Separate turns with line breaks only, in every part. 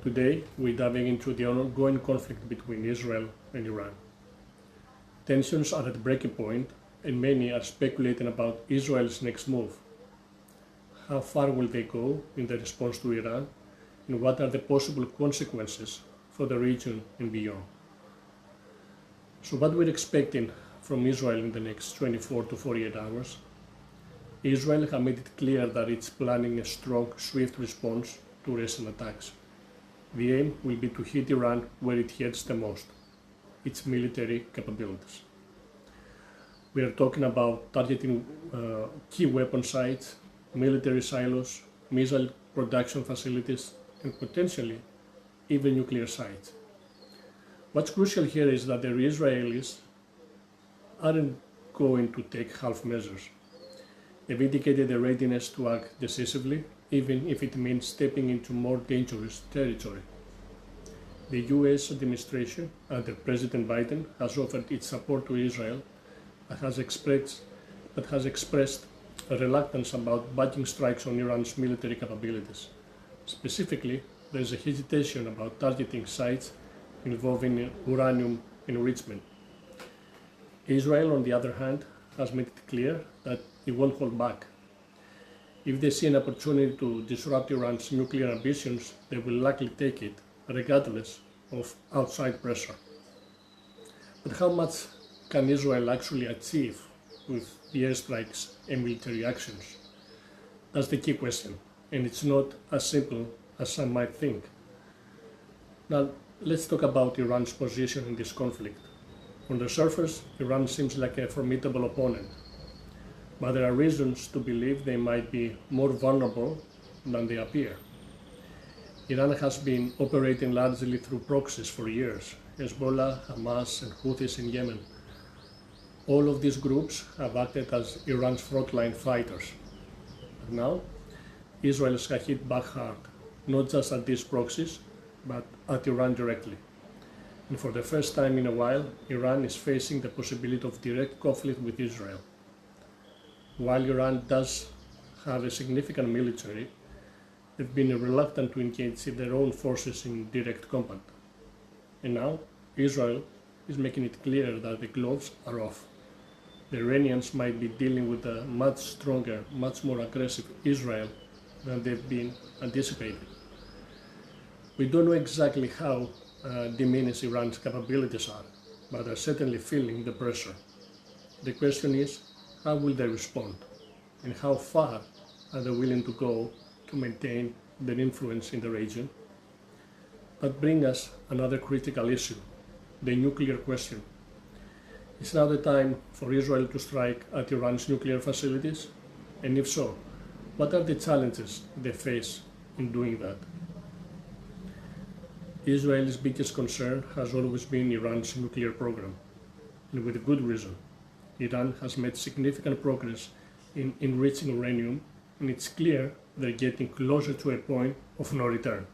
Today, we're diving into the ongoing conflict between Israel and Iran. Tensions are at breaking point, and many are speculating about Israel's next move. How far will they go in their response to Iran, and what are the possible consequences for the region and beyond? So, what we're expecting from Israel in the next 24 to 48 hours? Israel has made it clear that it's planning a strong, swift response to recent attacks. The aim will be to hit Iran where it hurts the most, its military capabilities. We are talking about targeting key weapon sites, military silos, missile production facilities, and potentially even nuclear sites. What's crucial here is that the Israelis aren't going to take half measures. They've indicated a readiness to act decisively, even if it means stepping into more dangerous territory. The US administration under President Biden has offered its support to Israel, but has expressed a reluctance about backing strikes on Iran's military capabilities. Specifically, there is a hesitation about targeting sites involving uranium enrichment. Israel, on the other hand, has made it clear that it won't hold back. If they see an opportunity to disrupt Iran's nuclear ambitions, they will likely take it, regardless of outside pressure. But how much can Israel actually achieve with the airstrikes and military actions? That's the key question, and it's not as simple as some might think. Now, let's talk about Iran's position in this conflict. On the surface, Iran seems like a formidable opponent, but there are reasons to believe they might be more vulnerable than they appear. Iran has been operating largely through proxies for years: Hezbollah, Hamas, and Houthis in Yemen. All of these groups have acted as Iran's frontline fighters. But now, Israel has hit back hard, not just at these proxies, but at Iran directly. And for the first time in a while, Iran is facing the possibility of direct conflict with Israel. While Iran does have a significant military, they've been reluctant to engage their own forces in direct combat. And now, Israel is making it clear that the gloves are off. The Iranians might be dealing with a much stronger, much more aggressive Israel than they've been anticipating. We don't know exactly how diminished Iran's capabilities are, but they're certainly feeling the pressure. The question is, how will they respond, and how far are they willing to go to maintain their influence in the region? That brings us another critical issue, the nuclear question. Is now the time for Israel to strike at Iran's nuclear facilities? And if so, what are the challenges they face in doing that? Israel's biggest concern has always been Iran's nuclear program, and with good reason. Iran has made significant progress in enriching uranium, and it's clear they're getting closer to a point of no return.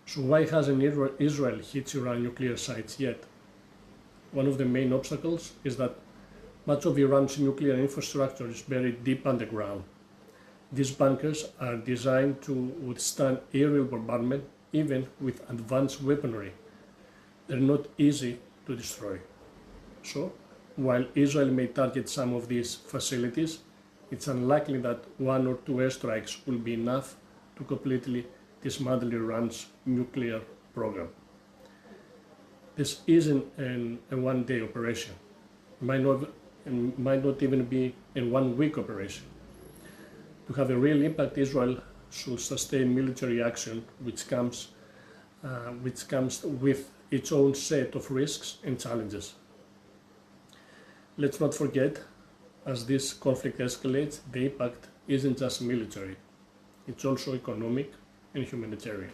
So why hasn't Israel hit Iran nuclear sites yet? One of the main obstacles is that much of Iran's nuclear infrastructure is buried deep underground. These bunkers are designed to withstand aerial bombardment even with advanced weaponry. They're not easy to destroy. So, while Israel may target some of these facilities, it's unlikely that one or two airstrikes will be enough to completely dismantle Iran's nuclear program. This isn't a one-day operation. It might not even be a one-week operation. To have a real impact, Israel should sustain military action, which comes with its own set of risks and challenges. Let's not forget, as this conflict escalates, the impact isn't just military, it's also economic and humanitarian.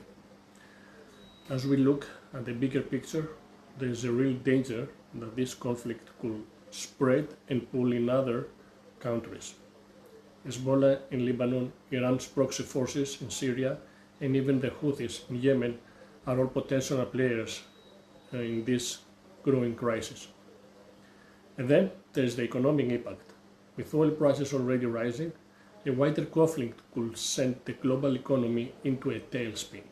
As we look at the bigger picture, there is a real danger that this conflict could spread and pull in other countries. Hezbollah in Lebanon, Iran's proxy forces in Syria, and even the Houthis in Yemen are all potential players in this growing crisis. And then there is the economic impact. With oil prices already rising, a wider conflict could send the global economy into a tailspin.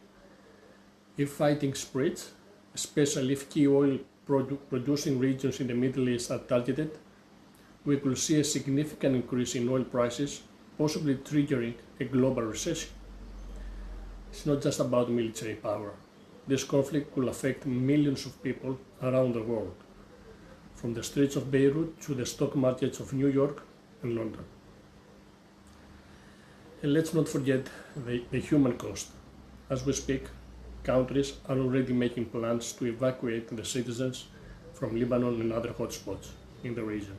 If fighting spreads, especially if key oil producing regions in the Middle East are targeted, we could see a significant increase in oil prices, possibly triggering a global recession. It's not just about military power. This conflict will affect millions of people around the world, from the streets of Beirut to the stock markets of New York and London. And let's not forget the human cost. As we speak, countries are already making plans to evacuate the citizens from Lebanon and other hotspots in the region.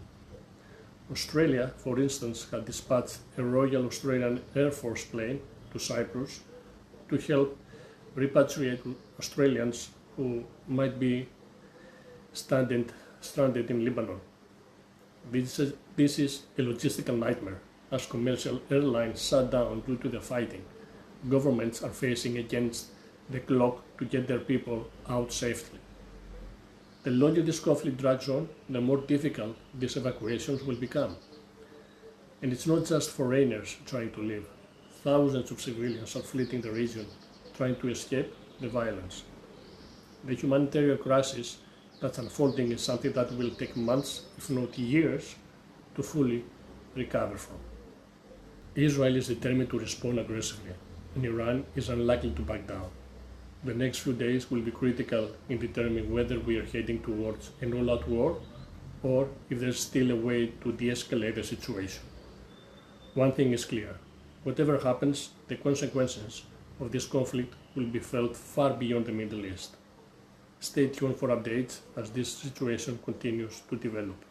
Australia, for instance, had dispatched a Royal Australian Air Force plane to Cyprus to help repatriate Australians who might be stranded in Lebanon. This is a logistical nightmare, as commercial airlines shut down due to the fighting. Governments are facing against the clock to get their people out safely. The longer this conflict drags on, the more difficult these evacuations will become. And it's not just foreigners trying to leave. Thousands of civilians are fleeing the region, trying to escape the violence. The humanitarian crisis that's unfolding is something that will take months, if not years, to fully recover from. Israel is determined to respond aggressively, and Iran is unlikely to back down. The next few days will be critical in determining whether we are heading towards an all-out war or if there's still a way to de-escalate the situation. One thing is clear: whatever happens, the consequences of this conflict will be felt far beyond the Middle East. Stay tuned for updates as this situation continues to develop.